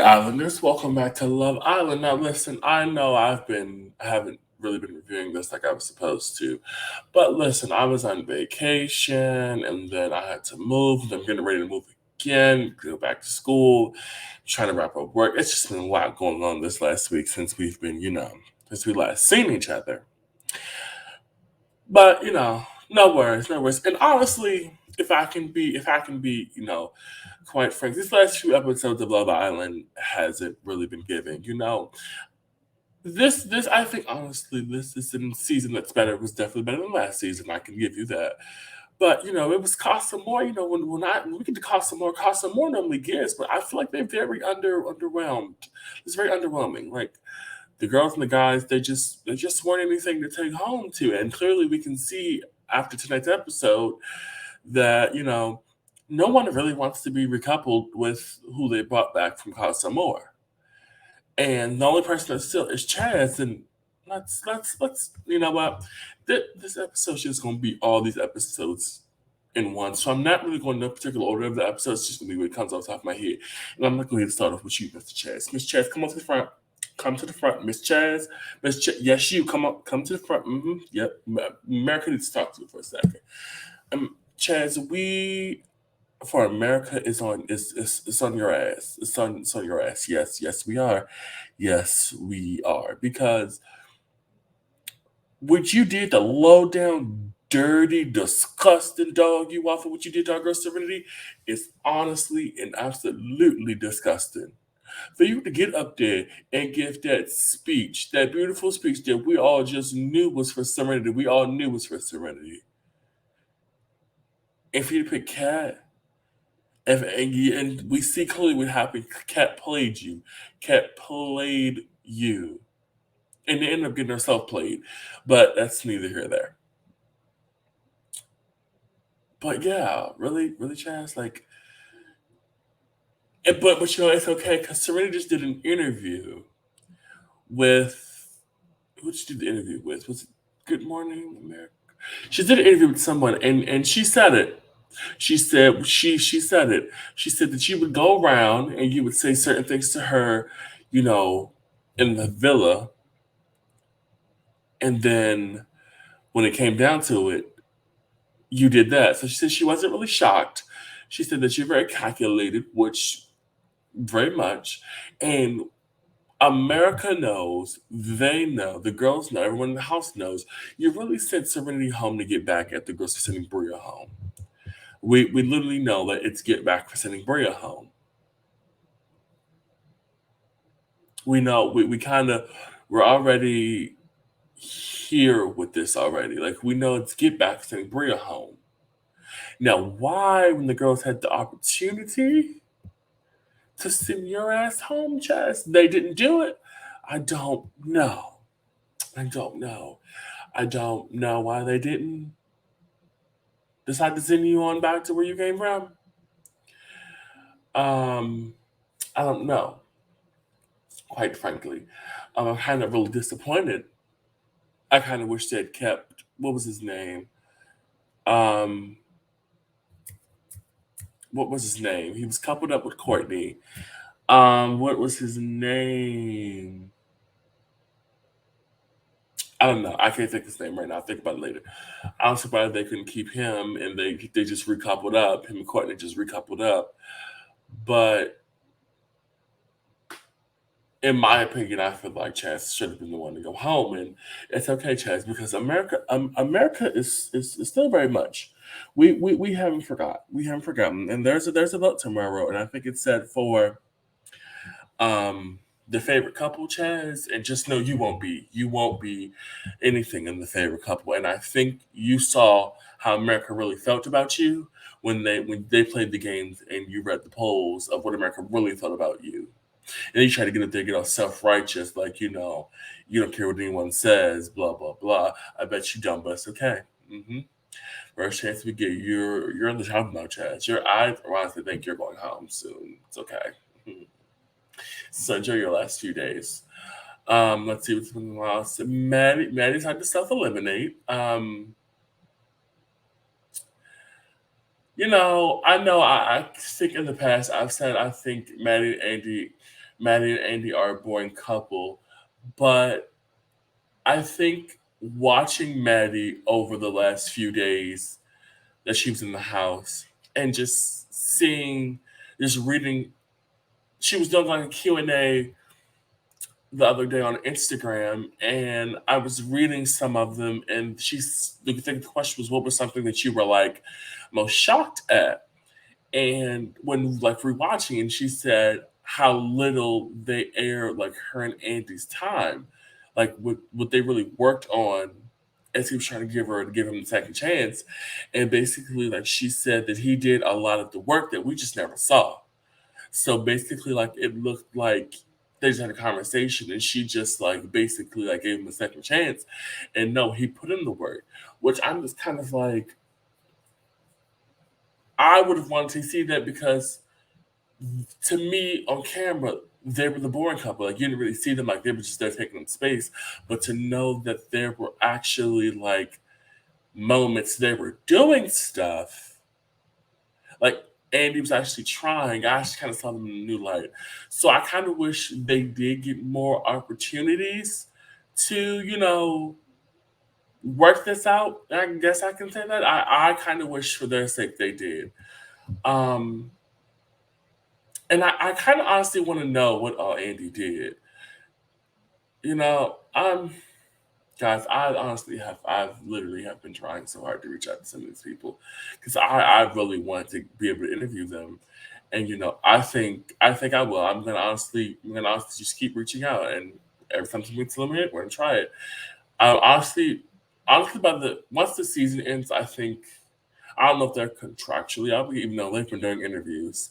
Islanders, welcome back to Love Island. Now, listen, I know I haven't really been reviewing this like I was supposed to, but listen, I was on vacation and then I had to move. And I'm getting ready to move again, go back to school, trying to wrap up work. It's just been a lot going on this last week since we've been, since we last seen each other. But no worries, no worries. And honestly, if I can be, quite frank, these last few episodes of Love Island hasn't really been giving. This I think honestly, this is a season that's better. It was definitely better than last season. I can give you that. But it was Casa More. When we get to Casa More normally gives, but I feel like they're very underwhelmed. It's very underwhelming. Like the girls and the guys, they just weren't anything to take home to. And clearly we can see after tonight's episode that, no one really wants to be recoupled with who they brought back from Casa More. And the only person that's still is Chaz. And let's you know what? This episode is just gonna be all these episodes in one. So I'm not really going in no particular order of the episodes, it's just gonna be what comes off the top of my head. And I'm gonna go ahead and start off with you, Mr. Chaz. Miss Chaz, come up to the front. Come to the front, Miss Chaz. Yes, you come up. Come to the front. Yep. America needs to talk to you for a second. Chaz, we for America is on your ass. It's on your ass. Yes, we are. Yes, we are. Because what you did, the low down, dirty, disgusting dog you waffle, what you did to our girl Serenity, is honestly and absolutely disgusting. For you to get up there and give that speech, that beautiful speech that we all just knew was for Serenity, we all knew was for Serenity. If you pick Cat, and we see clearly what happened, Cat played you. Cat played you. And they ended up getting herself played. But that's neither here nor there. But yeah, really, really, Chaz, like, but it's okay because Serena just did an interview with who did she do the interview with? Was it Good Morning America? She did an interview with someone, and she said it. She said it. She said that you would go around and you would say certain things to her, you know, in the villa, and then when it came down to it, you did that. So she said she wasn't really shocked. She said that you're very calculated, which very much, and America knows, they know, the girls know, everyone in the house knows. You really sent Serenity home to get back at the girls for sending Bria home. We literally know that it's get back for sending Bria home. We know we kind of we're already here with this already. Like we know it's get back for sending Bria home. Now, why when the girls had the opportunity to send your ass home, Chess, they didn't do it? I don't know. I don't know. I don't know why they didn't decide to send you on back to where you came from. Um, I don't know, quite frankly. I'm kind of really disappointed. I kind of wish they'd kept what was his name? Um, what was his name? He was coupled up with Courtney. What was his name? I don't know. I can't think of his name right now. I'll think about it later. I'm surprised they couldn't keep him and they just recoupled up. Him and Courtney just recoupled up. But in my opinion, I feel like Chaz should have been the one to go home, and it's okay, Chaz, because America is still very much. We haven't forgot. We haven't forgotten, and there's a vote tomorrow, and I think it's set for um the favorite couple, Chaz, and just know you won't be anything in the favorite couple, and I think you saw how America really felt about you when they played the games and you read the polls of what America really thought about you. And you try to get up there, get all self righteous, like you don't care what anyone says, blah blah blah. I bet you don't, but it's okay. hmm First chance we get, you're in the job now, Chad. I honestly think you're going home soon. It's okay. Mhm. So enjoy your last few days. Let's see what's been else. Maddie's had to self eliminate. I know I think in the past I've said I think Maddie and Andy Maddie and Andy are a boring couple, but I think watching Maddie over the last few days that she was in the house and just seeing, just reading, she was doing like a Q&A the other day on Instagram, and I was reading some of them, and the question was, what was something that you were like most shocked at? And when like rewatching, and she said how little they aired like her and Andy's time, like what they really worked on as he was trying to give him the second chance, and basically like she said that he did a lot of the work that we just never saw. So basically, like it looked like they just had a conversation, and she just like basically like gave him a second chance, and no, he put in the work, which I'm just kind of like I would have wanted to see that because to me on camera they were the boring couple. Like you didn't really see them like they were just there taking up space, but to know that there were actually like moments they were doing stuff, like Andy was actually trying. I actually kind of saw them in a new light. So I kind of wish they did get more opportunities to, work this out. I guess I can say that. I kind of wish for their sake they did. Um, and I kind of honestly want to know what Andy did. I'm guys. I've literally have been trying so hard to reach out to some of these people because I really want to be able to interview them, and I think I will. I'm gonna honestly just keep reaching out, and every time something's limited, we're gonna try it. Honestly, by the once the season ends, I think I don't know if they're contractually obligated, even though they've been doing interviews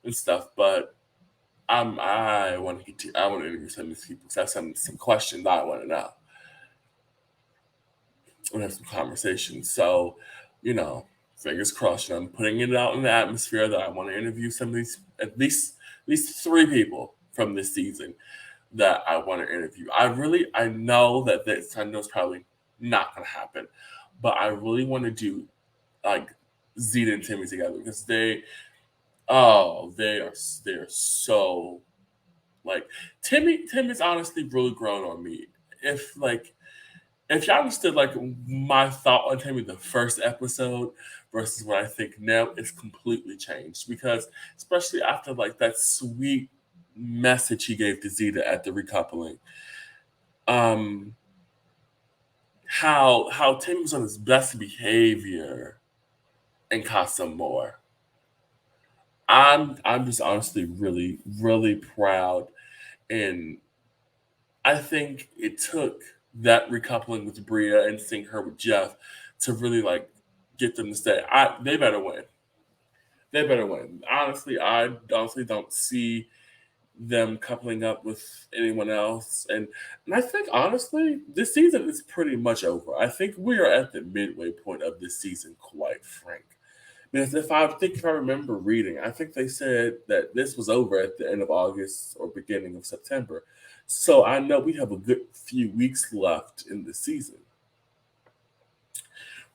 and stuff, but I want to I want to interview some of these people. 'Cause I have some questions I want to know and have some conversations. So, you know, fingers crossed. I'm putting it out in the atmosphere that I want to interview some of these at least three people from this season that I want to interview. I know that this I know it's probably not going to happen, but I really want to do like Zeta and Timmy together because they are so like Timmy's honestly really grown on me. If like if y'all understood like my thought on Timmy the first episode versus what I think now, it's completely changed because especially after like that sweet message he gave to Zeta at the recoupling, um, how Timmy was on his best behavior in Casa More. I'm just honestly really really proud, and I think it took that recoupling with Bria and seeing her with Jeff to really like get them to stay. They better win. They better win. Honestly, I honestly don't see them coupling up with anyone else. And I think honestly, this season is pretty much over. I think we are at the midway point of this season, quite frank. Because if I remember reading, I think they said that this was over at the end of August or beginning of September. So I know we have a good few weeks left in the season.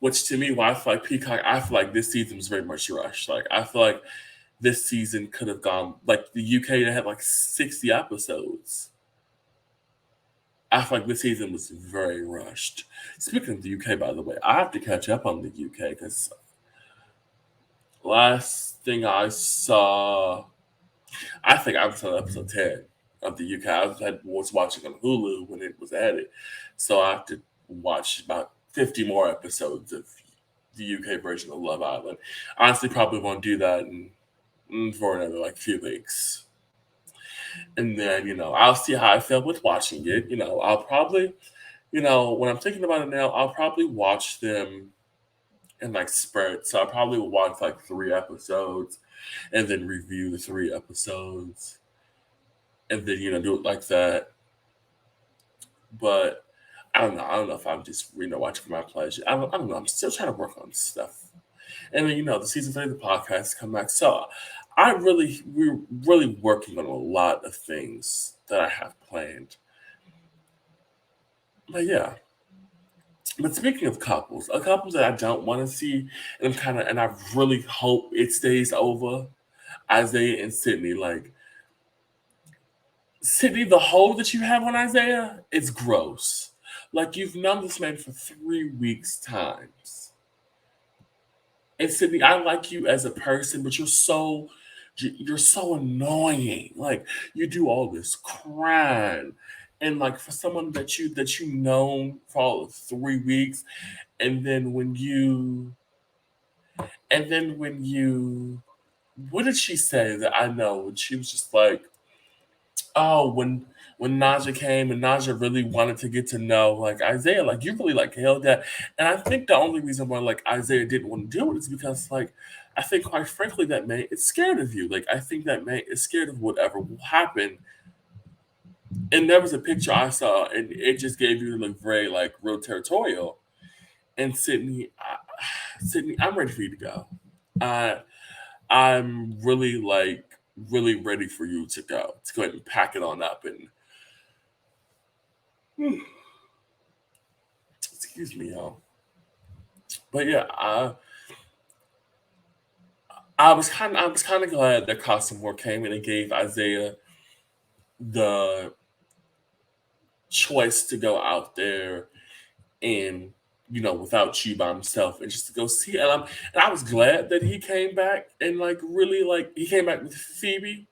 Which to me, why I feel like Peacock, I feel like this season was very much rushed. Like I feel like this season could have gone like the UK that had like 60 episodes. I feel like this season was very rushed. Speaking of the UK, by the way, I have to catch up on the UK because last thing I saw, I think I was on episode 10 of the UK. I was watching on Hulu when it was added, so I have to watch about 50 more episodes of the UK version of Love Island. Honestly, probably won't do that for another like few weeks. And then, I'll see how I feel with watching it. I'll probably, when I'm thinking about it now, I'll probably watch them in like spurts. So I probably will watch like 3 episodes and then review the 3 episodes and then, do it like that. But I don't know. I don't know if I'm just, watching for my pleasure. I don't know. I'm still trying to work on stuff. And then, the season 3 of the podcast come back. So we're really working on a lot of things that I have planned. But yeah. But speaking of couples, a couple that I don't want to see, and I really hope it stays over, Isaiah and Sydney. Like, Sydney, the hold that you have on Isaiah, it's gross. Like you've known this man for 3 weeks times. And Sydney, I like you as a person, but you're so annoying. Like you do all this crying. And like for someone that you know for all of 3 weeks, and then when you what did she say that I know? When she was just like, oh, when Naja came and Naja really wanted to get to know like Isaiah, like you really like held that. And I think the only reason why like Isaiah didn't want to do it is because like I think quite frankly that man is scared of you. Like I think that man is scared of whatever will happen. And there was a picture I saw and it just gave you look very like real territorial. And Sydney, I'm ready for you to go. I I'm really really ready for you to go. To go ahead and pack it on up and excuse me, y'all. But yeah, I was kind of glad that Costume War came in and gave Isaiah the choice to go out there and without you by himself and just to go see it. And I was glad that he came back and like really like he came back with Phoebe.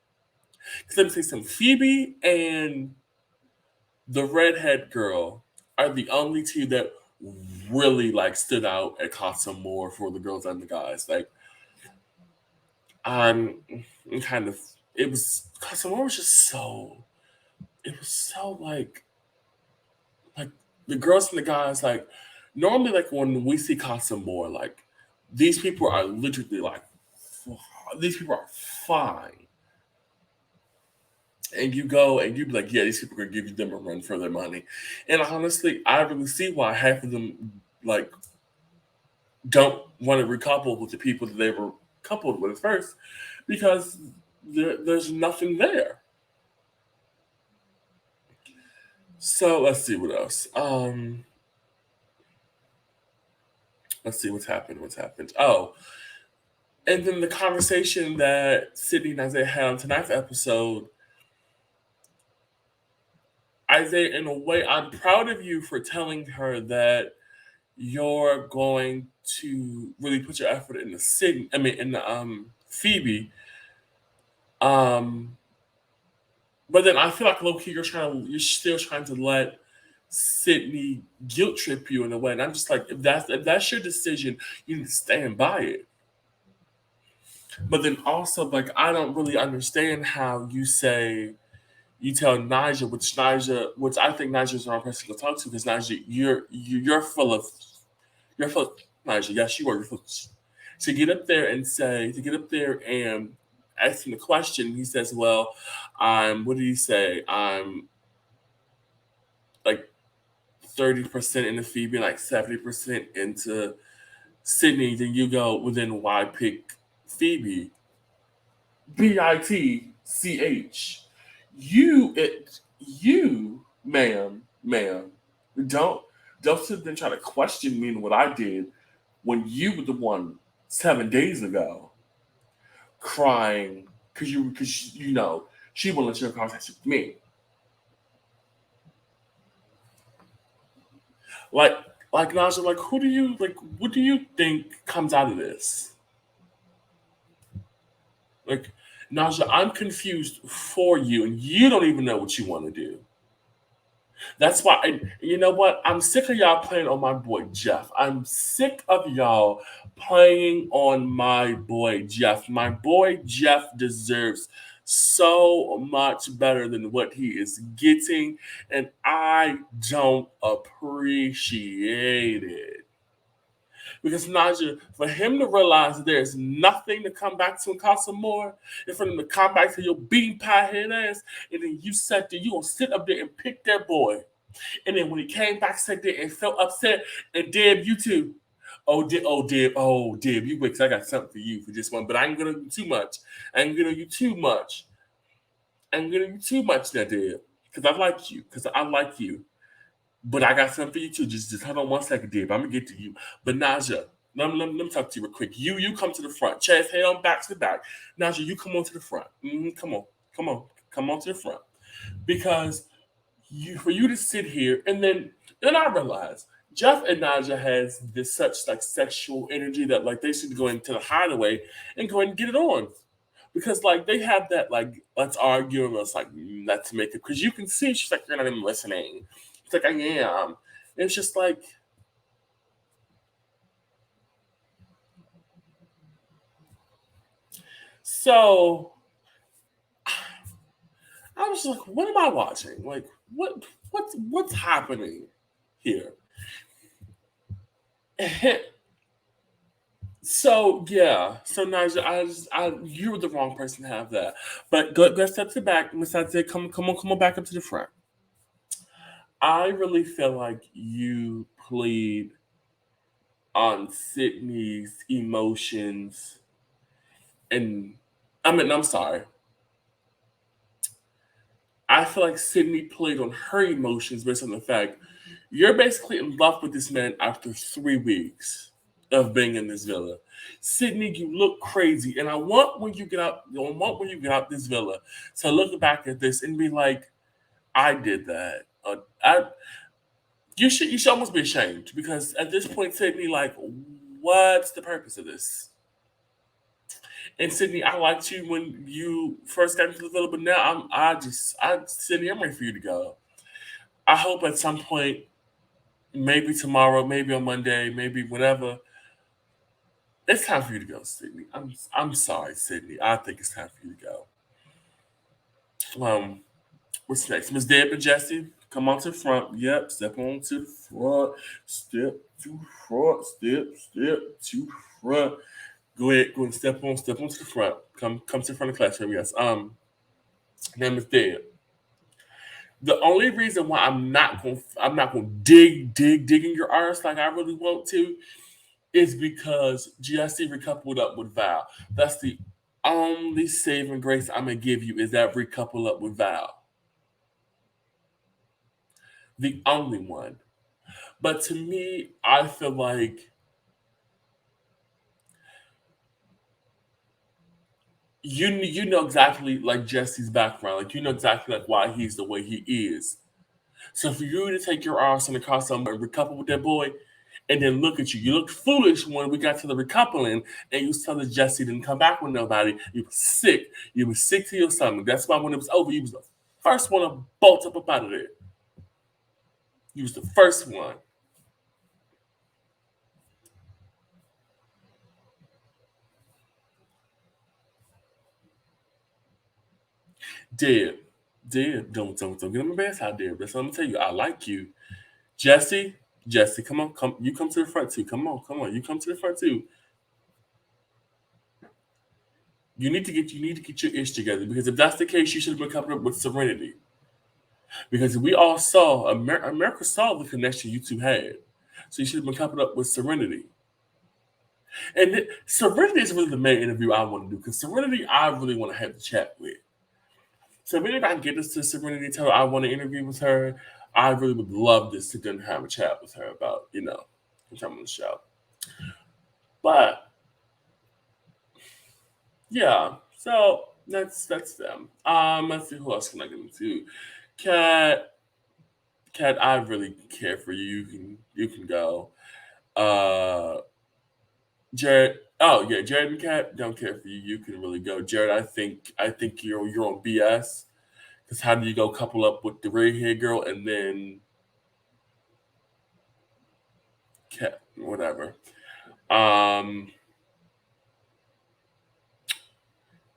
Because let me say something, Phoebe and the redhead girl are the only two that really like stood out at Costume War for the girls and the guys. Like I'm kind of it was Costume War was just so it was so like the girls and the guys like normally like when we see Casa more like these people are literally like these people are fine, and you go and you be like, yeah, these people are gonna give you them a run for their money. And honestly, I really see why half of them like don't want to recouple with the people that they were coupled with first because there's nothing there. So let's see what else. Let's see what's happened. What's happened? Oh, and then the conversation that Sydney and Isaiah had on tonight's episode, Isaiah, in a way, I'm proud of you for telling her that you're going to really put your effort in the Sydney. I mean, in the Phoebe. Um, but then I feel like low key, you're still trying to let Sydney guilt trip you in a way, and I'm just like, if that's your decision, you need to stand by it. But then also, like, I don't really understand how you tell which I think Nigel's the wrong person to talk to because Nigel, you're full of Nigel. Yes, you are. You're full of, to get up there and ask him the question. He says, "Well, what did he say? I'm like 30% into Phoebe, like 70% into Sydney." Then you go, "Well, then why pick Phoebe?" Bitch. Ma'am, don't sit there and try to question me and what I did when you were the one 7 days ago crying because she won't let you have a conversation with me. Like Naja, like who do you like? What do you think comes out of this? Like Naja, I'm confused for you, and you don't even know what you want to do. That's why, and you know what? I'm sick of y'all playing on my boy Jeff. I'm sick of y'all playing on my boy Jeff. My boy Jeff deserves so much better than what he is getting, and I don't appreciate it. Because Naja, for him to realize that there's nothing to come back to in Casa More, and for him to come back to your bean pie head ass, and then you sat there, you gonna sit up there and pick that boy. And then when he came back, sat there and felt upset, and Deb, you too. Deb, you wait, 'cause I got something for you for this one, but I ain't gonna do too much. I ain't gonna do too much. I ain't gonna do too much now, Deb. Because I like you. Because I like you. But I got something for you too. Just hold on one second, Dave. I'm gonna get to you. But Naja, let me talk to you real quick. You come to the front. Chaz, head on back to the back. Naja, you come on to the front. Come on, come on to the front. because for you to sit here and then I realize Jeff and Naja has this such like sexual energy that like they should go into the hideaway and go and get it on because like they have that like let's argue and let's make it because you can see she's like you're not even listening. It's like I am. And it's just like so I was like, what am I watching? Like what's happening here? So yeah, so Nigel, you were the wrong person to have that. But go step to the back. Miss Isaiah, come on, back up to the front. I really feel like you played on Sydney's emotions, and I'm sorry. I feel like Sydney played on her emotions based on the fact you're basically in love with this man after 3 weeks of being in this villa. Sydney, you look crazy, and I want when you get out, I want when you get out this villa to look back at this and be like, I did that. You should almost be ashamed because at this point, Sydney, like, what's the purpose of this? And Sydney, I liked you when you first got into the villa, but now Sydney, I'm ready for you to go. I hope at some point, maybe tomorrow, maybe on Monday, maybe whenever, it's time for you to go, Sydney. I'm sorry, Sydney. I think it's time for you to go. What's next? Miss Deb and Jesse, come on to the front. Yep, step on to the front. Step to the front. Step to the front. Go and step on to the front. Come to the front of the classroom, yes. Name is Deb. The only reason why I'm not gonna dig in your arse like I really want to is because Jesse recoupled up with Val. That's the only saving grace I'm gonna give you is that recouple up with Val. The only one. But to me, I feel like you know exactly like Jesse's background. Like you know exactly like why he's the way he is. So for you to take your arse and across somewhere and recouple with that boy, and then look at you. You looked foolish when we got to the recoupling, and you was telling Jesse didn't come back with nobody. You were sick. You were sick to your stomach. That's why when it was over, you was the first one to bolt up out of there. You was the first one. Dead. Dead. Don't get on my bad side, dead. But so I'm gonna tell you, I like you. Jesse, Jesse, come on, come you come to the front too. Come on, you come to the front too. You need to get your ish together because if that's the case, you should have been coming up with Serenity. Because we all saw America saw the connection you two had. So you should have been coming up with Serenity. And Serenity is really the main interview I want to do because Serenity I really want to have the chat with. So maybe if I can get this to Serenity, tell her I want to interview with her, I really would love to sit down and have a chat with her about, come on the show. But yeah, so that's them. Let's see who else can I get into. Cat, Cat, I really care for you. You can go. Uh, Jared. Oh yeah, Jared and Cat don't care for you. You can really go. Jared, I think you're on BS. Because how do you go couple up with the red hair girl and then Cat, whatever. Um,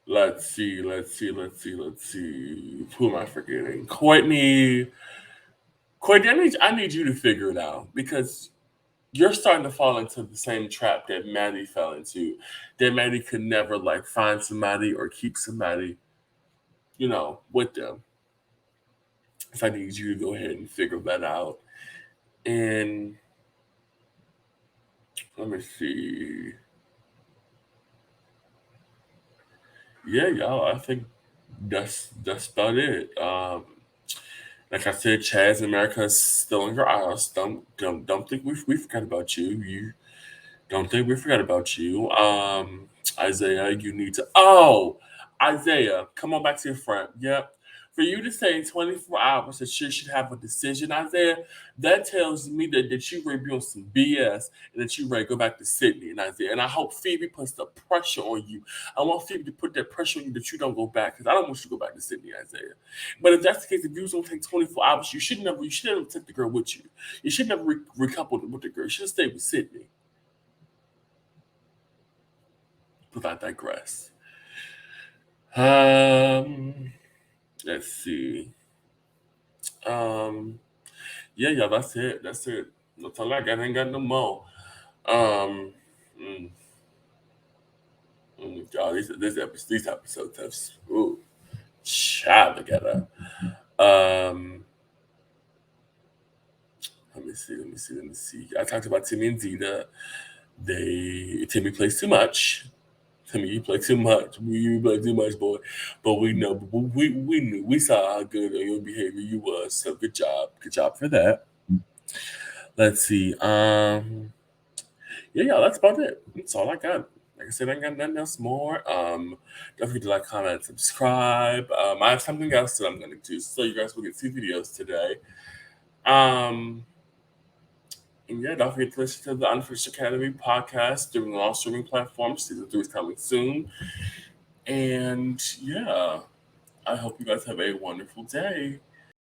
let's see. Who am I forgetting? Courtney, I need you to figure it out because you're starting to fall into the same trap that Maddie fell into. That Maddie could never like find somebody or keep somebody, with them. So I need you to go ahead and figure that out. And let me see. Yeah, y'all. I think that's about it. Like I said, Chazz America is still in your eyes. Don't think we forgot about you. You don't think we forgot about you. Isaiah, you need to. Oh, Isaiah, come on back to your front. Yep. For you to say in 24 hours that you should have a decision out there, that tells me that you ready to be on some BS and that you ready to go back to Sydney and Isaiah. And I hope Phoebe puts the pressure on you. I want Phoebe to put that pressure on you that you don't go back because I don't want you to go back to Sydney, Isaiah. But if that's the case, if you was gonna take 24 hours, you should never take the girl with you. You should never recouple with the girl. You should stay with Sydney. But I digress. Let's see. Um, yeah, that's it. That's it. That's all I got. I ain't got no more. Um, mm, y'all, these episodes have ooh, child together. Um, let me see. I talked about Timmy and Zeta. Timmy plays too much. Timmy, you play too much. You play too much, boy. But we know, we knew, we saw how good your behavior you was. So good job for that. Let's see. Yeah, that's about it. That's all I got. Like I said, I ain't got nothing else more. Don't forget to like, comment, subscribe. I have something else that I'm gonna do, so you guys will get 2 videos today. Um, and yeah, don't forget to listen to the Unfinished Academy podcast during all streaming platforms. Season 3 is coming soon. And yeah, I hope you guys have a wonderful day.